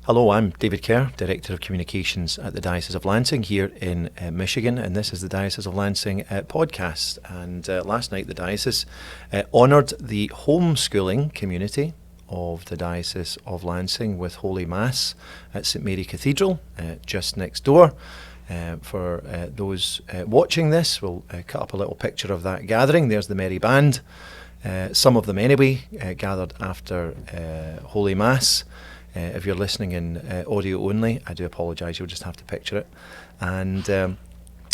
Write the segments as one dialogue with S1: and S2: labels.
S1: Hello, I'm David Kerr, Director of Communications at the Diocese of Lansing here in Michigan, and this is the Diocese of Lansing podcast. And last night the Diocese honoured the homeschooling community of the Diocese of Lansing with Holy Mass at Saint Mary Cathedral, just next door. For those watching this, we'll cut up a little picture of that gathering. There's the Merry Band, some of them anyway, gathered after Holy Mass. If you're listening in audio only, I do apologise, you'll just have to picture it. And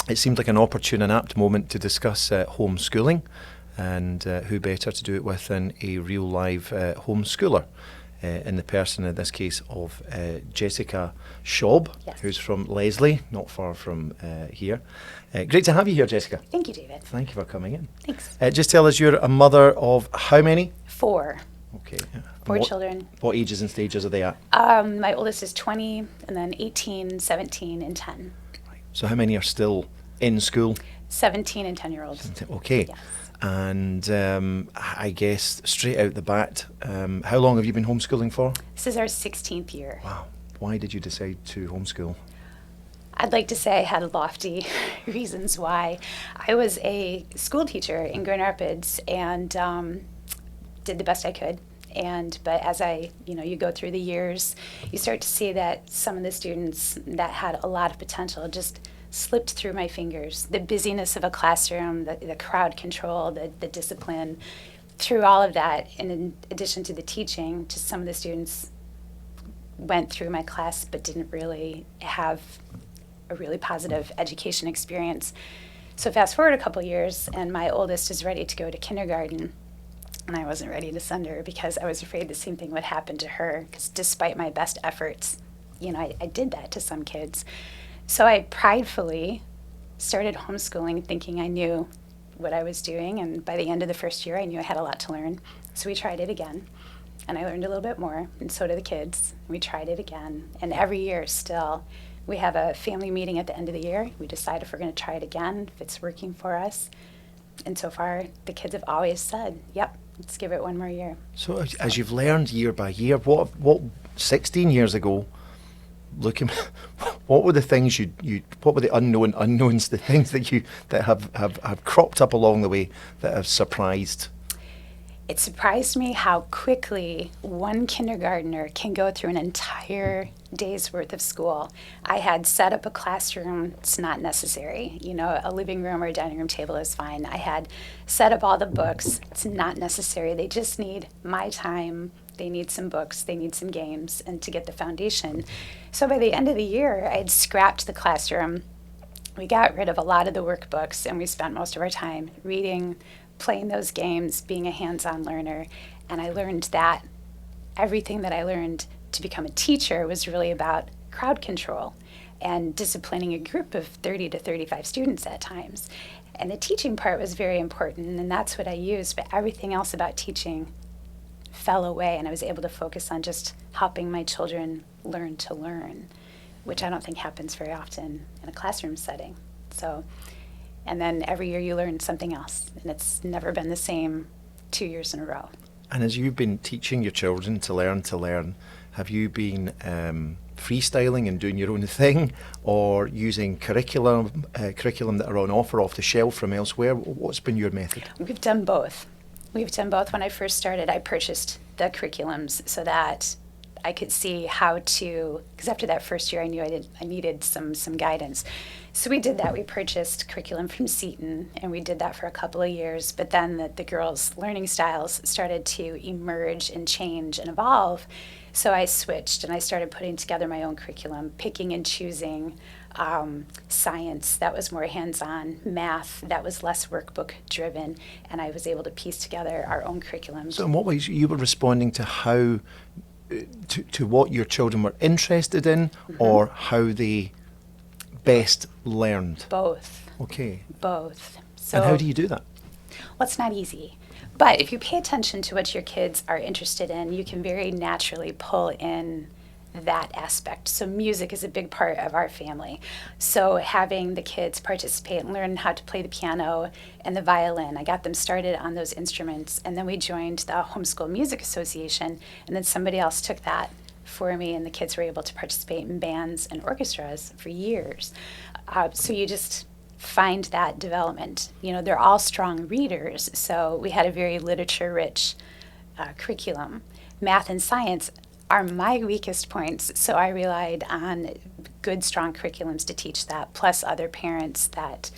S1: it seemed like an opportune and apt moment to discuss homeschooling, and who better to do it with than a real live homeschooler, in the person in this case of Jessica Schob,
S2: Yes.
S1: Who's from Leslie, not far from here. Great to have you here, Jessica.
S2: Thank you, David.
S1: Thank you for coming in.
S2: Thanks.
S1: Just tell us, you're a mother of how many?
S2: 4.
S1: Okay.
S2: Four children.
S1: What ages and stages are they at?
S2: My oldest is 20, and then 18, 17, and 10.
S1: Right. So how many are still in school?
S2: 17 and 10-year-olds.
S1: Okay.
S2: Yes.
S1: And I guess straight out the bat, how long have you been homeschooling for?
S2: This is our 16th year.
S1: Wow. Why did you decide to homeschool?
S2: I'd like to say I had lofty reasons why. I was a school teacher in Eaton Rapids and did the best I could. But as you go through the years, you start to see that some of the students that had a lot of potential just slipped through my fingers. The busyness of a classroom, the crowd control, the discipline, through all of that, and in addition to the teaching, just some of the students went through my class but didn't really have a really positive education experience. So fast forward a couple years, and my oldest is ready to go to kindergarten. And I wasn't ready to send her because I was afraid the same thing would happen to her, because despite my best efforts, I did that to some kids. So I pridefully started homeschooling thinking I knew what I was doing, and by the end of the first year I knew I had a lot to learn. So we tried it again, and I learned a little bit more, and so did the kids. We tried it again, and every year still we have a family meeting at the end of the year. We decide if we're going to try it again, if it's working for us. And so far the kids have always said, yep, let's give it one more year.
S1: So as you've learned year by year, what 16 years ago, what were the things what were the unknowns, the things that have cropped up along the way that have surprised?
S2: It surprised me how quickly one kindergartner can go through an entire day's worth of school. I had set up a classroom. It's not necessary. A living room or a dining room table is fine. I had set up all the books. It's not necessary. They just need my time. They need some books. They need some games, and to get the foundation. So by the end of the year, I had scrapped the classroom. We got rid of a lot of the workbooks, and we spent most of our time reading, playing those games, being a hands-on learner. And I learned that everything that I learned to become a teacher was really about crowd control and disciplining a group of 30 to 35 students at times. And the teaching part was very important, and that's what I used, but everything else about teaching fell away, and I was able to focus on just helping my children learn to learn, which I don't think happens very often in a classroom setting. And then every year you learn something else, and it's never been the same 2 years in a row.
S1: And as you've been teaching your children to learn, have you been freestyling and doing your own thing, or using curriculum that are on offer off the shelf from elsewhere? What's been your method?
S2: We've done both. When I first started, I purchased the curriculums so that I could see how to, because after that first year I knew I needed some guidance. So we did that. We purchased curriculum from Eaton, and we did that for a couple of years. But then the girls' learning styles started to emerge and change and evolve. So I switched, and I started putting together my own curriculum, picking and choosing. Science, that was more hands-on. Math, that was less workbook driven, and I was able to piece together our own curriculum.
S1: So in what ways you were responding to how to what your children were interested in, or how they best learned?
S2: Both.
S1: Okay.
S2: Both. So,
S1: and how do you do that?
S2: Well, it's not easy. But if you pay attention to what your kids are interested in, you can very naturally pull in that aspect. So music is a big part of our family. So having the kids participate and learn how to play the piano and the violin, I got them started on those instruments, and then we joined the Homeschool Music Association, and then somebody else took that for me, and the kids were able to participate in bands and orchestras for years. So you just find that development. They're all strong readers, so we had a very literature-rich curriculum. Math and science are my weakest points, so I relied on good, strong curriculums to teach that, plus other parents that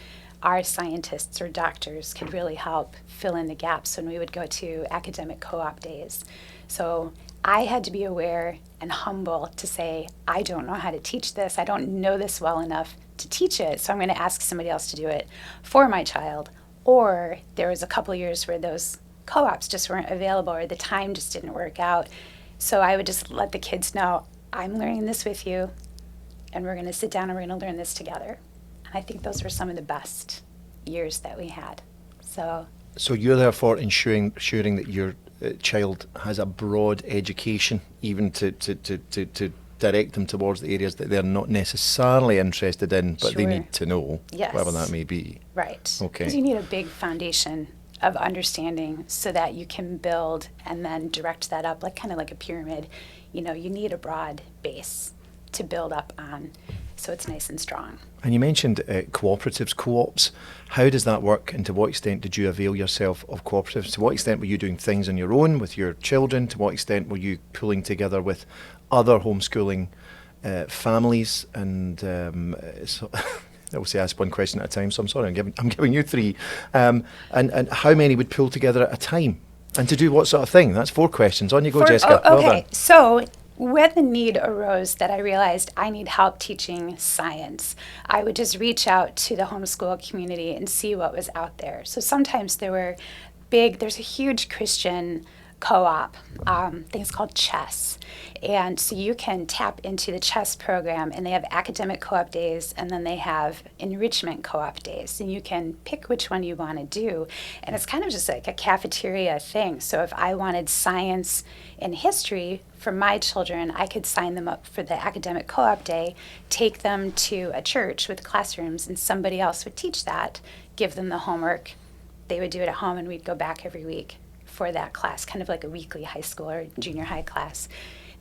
S2: are scientists or doctors could really help fill in the gaps when we would go to academic co-op days. So I had to be aware and humble to say, I don't know how to teach this. I don't know this well enough to teach it, so I'm going to ask somebody else to do it for my child. Or there was a couple of years where those co-ops just weren't available or the time just didn't work out. So I would just let the kids know, I'm learning this with you, and we're going to sit down and we're going to learn this together. And I think those were some of the best years that we had. So
S1: you're therefore ensuring that your child has a broad education, even to direct them towards the areas that they're not necessarily interested in, but they need to know,
S2: yes,
S1: whatever that may be.
S2: Right.
S1: Okay.
S2: Because you need a big foundation of understanding so that you can build and then direct that up, kind of like a pyramid. You need a broad base to build up on, so it's nice and strong. And
S1: you mentioned cooperatives, co-ops. How does that work, and to what extent did you avail yourself of cooperatives? To what extent were you doing things on your own with your children? To what extent were you pulling together with other homeschooling families? And so I will say ask one question at a time, so I'm sorry, I'm giving you three. And how many would pull together at a time? And to do what sort of thing? That's 4 questions. On you go, Jessica.
S2: Okay,
S1: well done.
S2: So when the need arose that I realized I need help teaching science, I would just reach out to the homeschool community and see what was out there. So sometimes there's a huge Christian co-op, things called chess. And so you can tap into the chess program, and they have academic co-op days, and then they have enrichment co-op days. And you can pick which one you want to do. And it's kind of just like a cafeteria thing. So if I wanted science and history for my children, I could sign them up for the academic co-op day, take them to a church with classrooms, and somebody else would teach that, give them the homework. They would do it at home, and we'd go back every week for that class, kind of like a weekly high school or junior high class.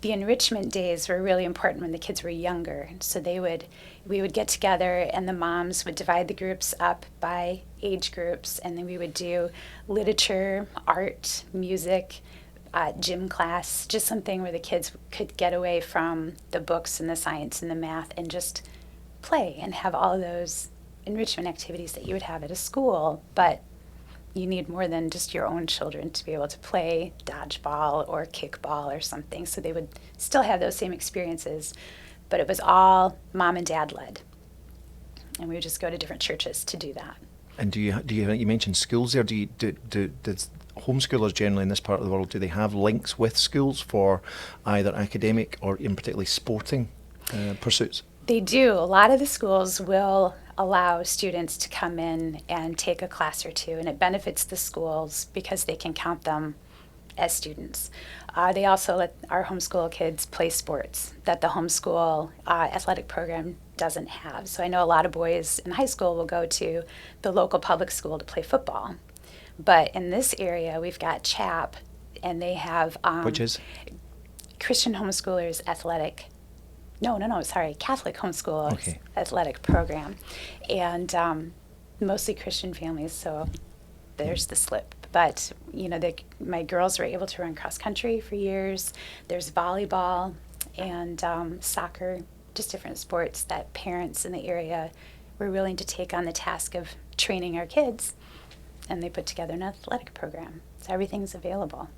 S2: The enrichment days were really important when the kids were younger. So we would get together, and the moms would divide the groups up by age groups, and then we would do literature, art, music, gym class, just something where the kids could get away from the books and the science and the math and just play and have all of those enrichment activities that you would have at a school. But you need more than just your own children to be able to play dodgeball or kickball or something. So they would still have those same experiences, but it was all mom and dad led. And we would just go to different churches to do that. And
S1: do you mentioned schools there? Do homeschoolers generally in this part of the world, do they have links with schools for either academic or in particularly sporting pursuits?
S2: They do. A lot of the schools will allow students to come in and take a class or two, and it benefits the schools because they can count them as students. They also let our homeschool kids play sports that the homeschool athletic program doesn't have. So I know a lot of boys in high school will go to the local public school to play football. But in this area, we've got CHAP, and they have
S1: which is
S2: Christian Homeschoolers Athletic. Catholic Homeschool Athletic Program. And mostly Christian families, so there's the slip. But, my girls were able to run cross country for years. There's volleyball and soccer, just different sports that parents in the area were willing to take on the task of training our kids. And they put together an athletic program. So everything's available.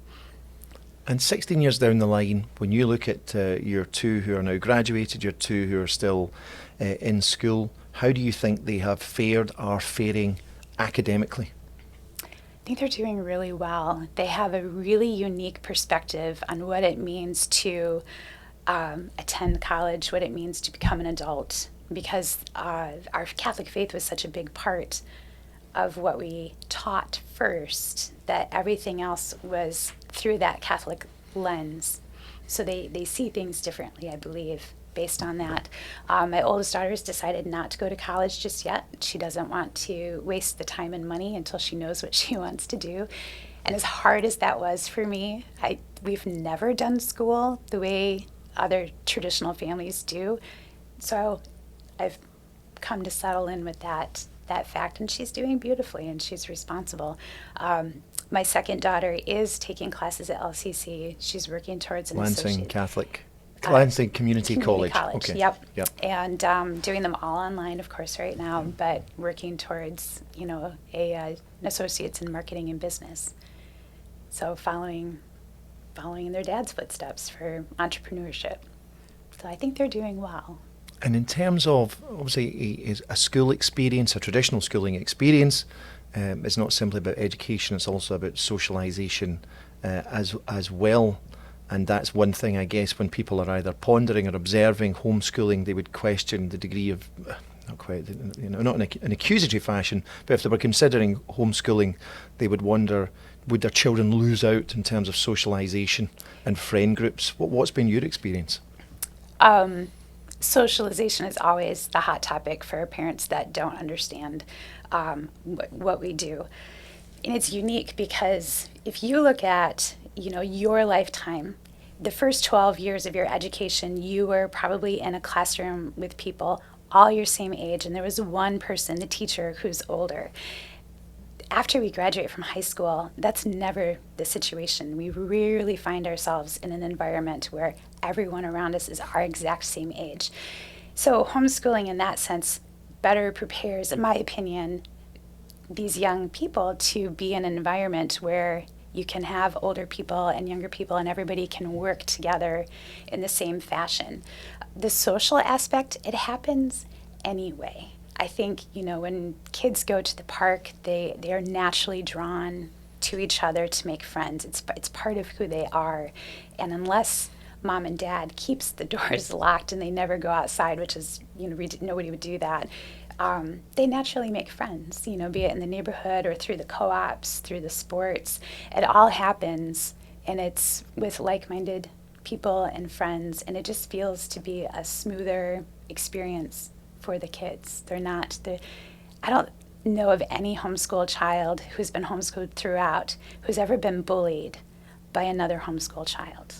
S1: And 16 years down the line, when you look at your 2 who are now graduated, your 2 who are still in school, how do you think they are faring academically?
S2: I think they're doing really well. They have a really unique perspective on what it means to attend college, what it means to become an adult, because our Catholic faith was such a big part of what we taught first, that everything else was through that Catholic lens. So they see things differently, I believe, based on that. My oldest daughter has decided not to go to college just yet. She doesn't want to waste the time and money until she knows what she wants to do. And as hard as that was for me, we've never done school the way other traditional families do. So I've come to settle in with that fact, and she's doing beautifully, and she's responsible. My second daughter is taking classes at LCC. She's working towards an
S1: Lansing
S2: associate.
S1: Catholic. Lansing Community College. Okay.
S2: Yep.
S1: Yep.
S2: And doing them all online, of course, right now, but working towards, an associate's in marketing and business. So following in their dad's footsteps for entrepreneurship. So I think they're doing well.
S1: And in terms of, obviously, a school experience, a traditional schooling experience, it's not simply about education, it's also about socialization as well. And that's one thing, I guess, when people are either pondering or observing homeschooling, they would question the degree of, not quite, not in an accusatory fashion, but if they were considering homeschooling, they would wonder, would their children lose out in terms of socialization and friend groups? What's been your experience?
S2: Socialization is always the hot topic for parents that don't understand what we do. And it's unique because if you look at, your lifetime, the first 12 years of your education, you were probably in a classroom with people all your same age, and there was one person, the teacher, who's older. After we graduate from high school, that's never the situation. We rarely find ourselves in an environment where everyone around us is our exact same age. So homeschooling in that sense better prepares, in my opinion, these young people to be in an environment where you can have older people and younger people and everybody can work together in the same fashion. The social aspect, it happens anyway. I think, when kids go to the park, they are naturally drawn to each other to make friends. It's part of who they are. And unless mom and dad keeps the doors locked and they never go outside, which is, nobody would do that, they naturally make friends, be it in the neighborhood or through the co-ops, through the sports. It all happens, and it's with like-minded people and friends, and it just feels to be a smoother experience for the kids. I don't know of any homeschool child who's been homeschooled throughout who's ever been bullied by another homeschool child.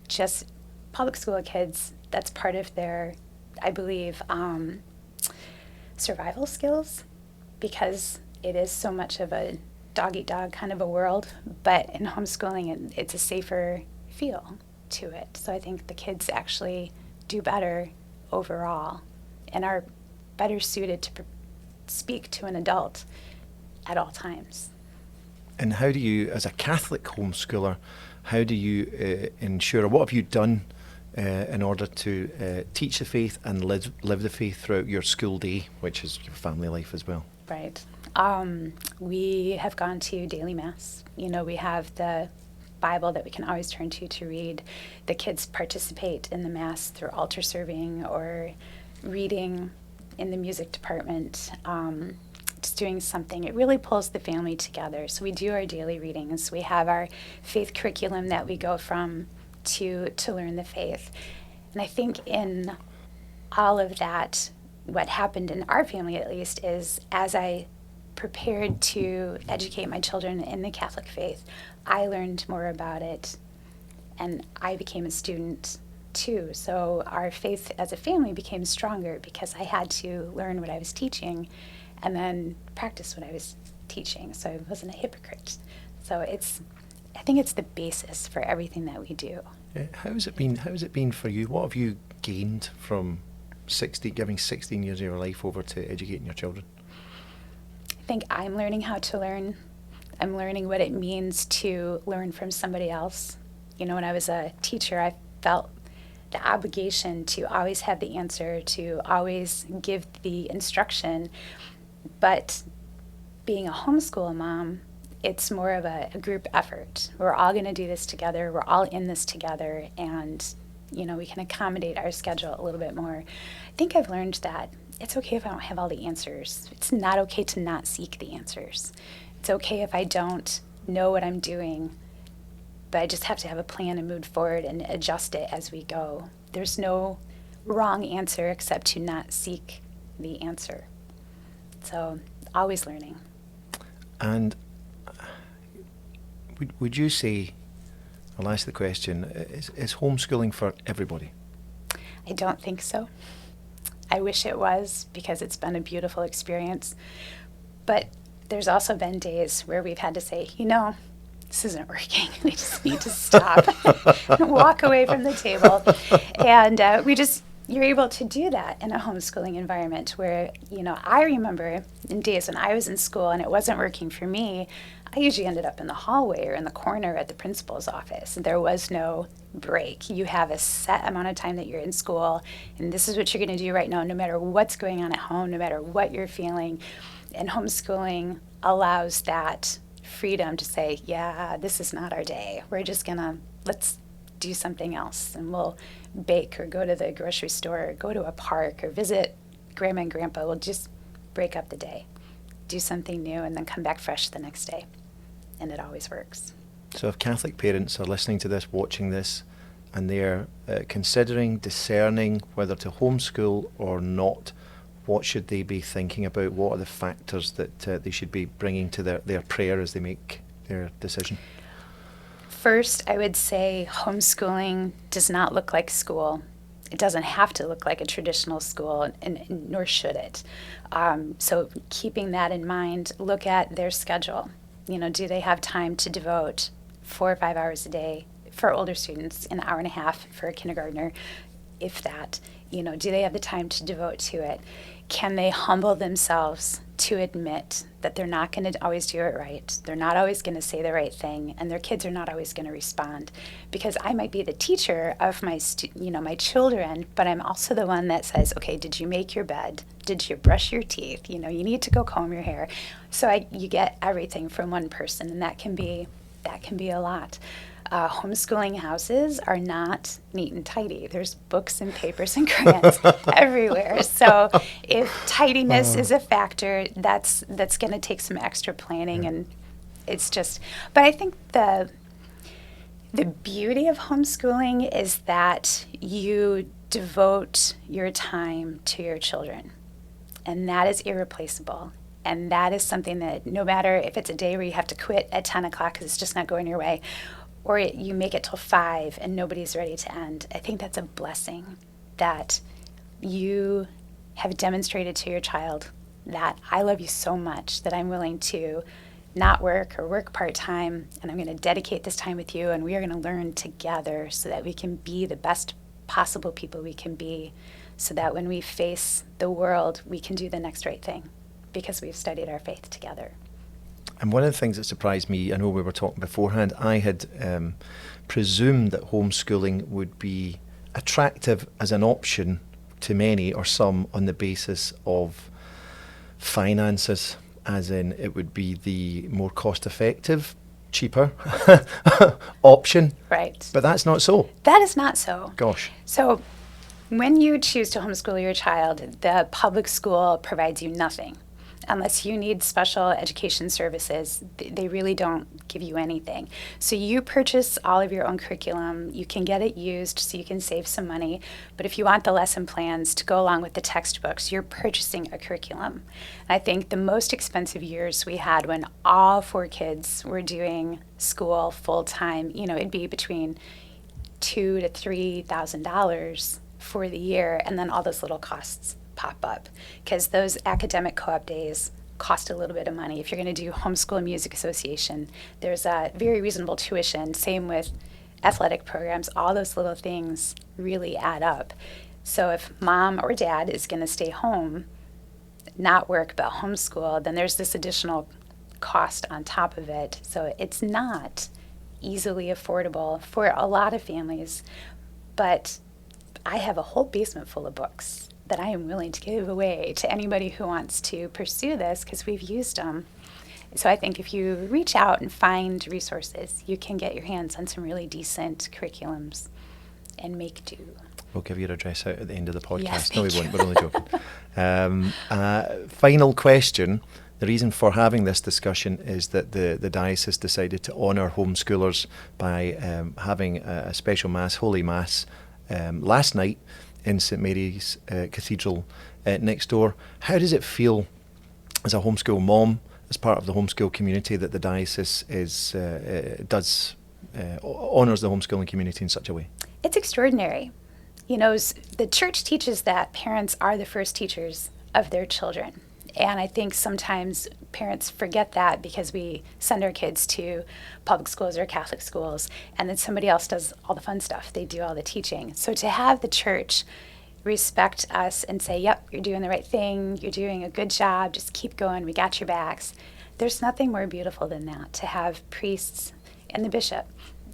S2: Just public school kids, that's part of their, I believe, survival skills, because it is so much of a dog-eat-dog kind of a world, but in homeschooling it's a safer feel to it. So I think the kids actually do better overall and are better suited to speak to an adult at all times.
S1: And how do you, as a Catholic homeschooler, how do you ensure, or what have you done in order to teach the faith and live the faith throughout your school day, which is your family life as well?
S2: Right. We have gone to daily mass. We have the Bible that we can always turn to read. The kids participate in the mass through altar serving or reading in the music department, just doing something. It really pulls the family together. So we do our daily readings. We have our faith curriculum that we go from to learn the faith. And I think in all of that, what happened in our family at least is, as I prepared to educate my children in the Catholic faith, I learned more about it, and I became a student too. So our faith as a family became stronger because I had to learn what I was teaching and then practice what I was teaching, so I wasn't a hypocrite. So I think it's the basis for everything that we do.
S1: How has it been for you? What have you gained from giving 16 years of your life over to educating your children?
S2: I think I'm learning how to learn. I'm learning what it means to learn from somebody else. When I was a teacher, I felt the obligation to always have the answer, to always give the instruction. But being a homeschool mom, it's more of a group effort. We're all going to do this together. We're all in this together, and we can accommodate our schedule a little bit more. I think I've learned that it's okay if I don't have all the answers. It's not okay to not seek the answers. It's okay if I don't know what I'm doing, but I just have to have a plan and move forward and adjust it as we go. There's no wrong answer except to not seek the answer. So always learning.
S1: And would you say, I'll ask the question, is homeschooling for everybody?
S2: I don't think so. I wish it was, because it's been a beautiful experience. But there's also been days where we've had to say, this isn't working. We just need to stop and walk away from the table. And you're able to do that in a homeschooling environment where, I remember in days when I was in school and it wasn't working for me, I usually ended up in the hallway or in the corner at the principal's office. There was no break. You have a set amount of time that you're in school, and this is what you're going to do right now, no matter what's going on at home, no matter what you're feeling. And homeschooling allows that freedom to say, yeah, this is not our day. We're just let's do something else. And we'll bake or go to the grocery store or go to a park or visit grandma and grandpa. We'll just break up the day, do something new, and then come back fresh the next day. And it always works.
S1: So if Catholic parents are listening to this, watching this, and they're considering, discerning whether to homeschool or not, what should they be thinking about? What are the factors that they should be bringing to their prayer as they make their decision?
S2: First, I would say homeschooling does not look like school. It doesn't have to look like a traditional school, and nor should it. So keeping that in mind, look at their schedule. Do they have time to devote 4 or 5 hours a day for older students, an hour and a half for a kindergartner, if that? Do they have the time to devote to it? Can they humble themselves to admit that they're not going to always do it right? They're not always going to say the right thing, and their kids are not always going to respond. Because I might be the teacher of my children, but I'm also the one that says, okay, did you make your bed? Did you brush your teeth? You need to go comb your hair. So you get everything from one person, and that can be a lot. Homeschooling houses are not neat and tidy. There's books and papers and crayons everywhere. So if tidiness is a factor, that's going to take some extra planning, and it's just. But I think the beauty of homeschooling is that you devote your time to your children, and that is irreplaceable. And that is something that no matter if it's a day where you have to quit at 10 o'clock because it's just not going your way, or you make it till 5 and nobody's ready to end, I think that's a blessing that you have demonstrated to your child that I love you so much that I'm willing to not work or work part-time, and I'm going to dedicate this time with you, and we are going to learn together so that we can be the best possible people we can be, so that when we face the world, we can do the next right thing because we've studied our faith together.
S1: And one of the things that surprised me, I know we were talking beforehand, I had presumed that homeschooling would be attractive as an option to many or some on the basis of finances, as in it would be the more cost-effective, cheaper option.
S2: Right.
S1: But that's not so.
S2: That is not so.
S1: Gosh.
S2: So when you choose to homeschool your child, the public school provides you nothing. Unless you need special education services, they really don't give you anything. So you purchase all of your own curriculum. You can get it used so you can save some money. But if you want the lesson plans to go along with the textbooks, you're purchasing a curriculum. And I think the most expensive years we had when all 4 kids were doing school full time, it'd be between $2,000 to $3,000 for the year, and then all those little costs pop up, because those academic co-op days cost a little bit of money. If you're going to do Homeschool Music Association, there's a very reasonable tuition. Same with athletic programs. All those little things really add up. So if mom or dad is going to stay home, not work, but homeschool, then there's this additional cost on top of it. So it's not easily affordable for a lot of families. But I have a whole basement full of books that I am willing to give away to anybody who wants to pursue this, because we've used them. So I think if you reach out and find resources, you can get your hands on some really decent curriculums and make do.
S1: We'll give your address out at the end of the podcast.
S2: Yes,
S1: No, we
S2: thank
S1: won't. We're only joking. Final question. The reason for having this discussion is that the diocese decided to honour homeschoolers by having a special Mass, Holy Mass, last night in Saint Mary's Cathedral next door. How does it feel as a homeschool mom, as part of the homeschool community, that the diocese honours the homeschooling community in such a way?
S2: It's extraordinary. You know, the church teaches that parents are the first teachers of their children. And I think sometimes parents forget that because we send our kids to public schools or Catholic schools, and then somebody else does all the fun stuff. They do all the teaching. So to have the church respect us and say, yep, you're doing the right thing, you're doing a good job, just keep going, we got your backs. There's nothing more beautiful than that, to have priests and the bishop,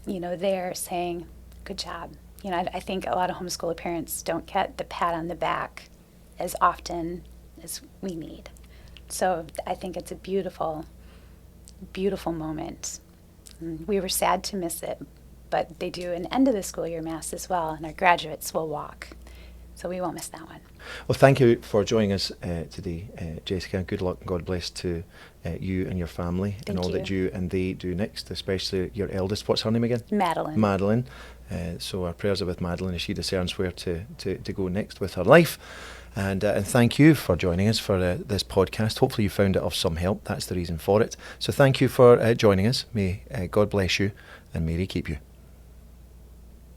S2: you know, there saying, good job. You know, I think a lot of homeschooler parents don't get the pat on the back as often as we need. So I think it's a beautiful, beautiful moment. We were sad to miss it, but they do an end of the school year mass as well, and our graduates will walk. So we won't miss that one.
S1: Well, thank you for joining us today, Jessica. Good luck and God bless to you and your family and all that you and they do next, especially your eldest. What's her name again?
S2: Madeline.
S1: Madeline. So our prayers are with Madeline as she discerns where to go next with her life. And thank you for joining us for this podcast. Hopefully you found it of some help. That's the reason for it. So thank you for joining us. May God bless you and Mary keep you.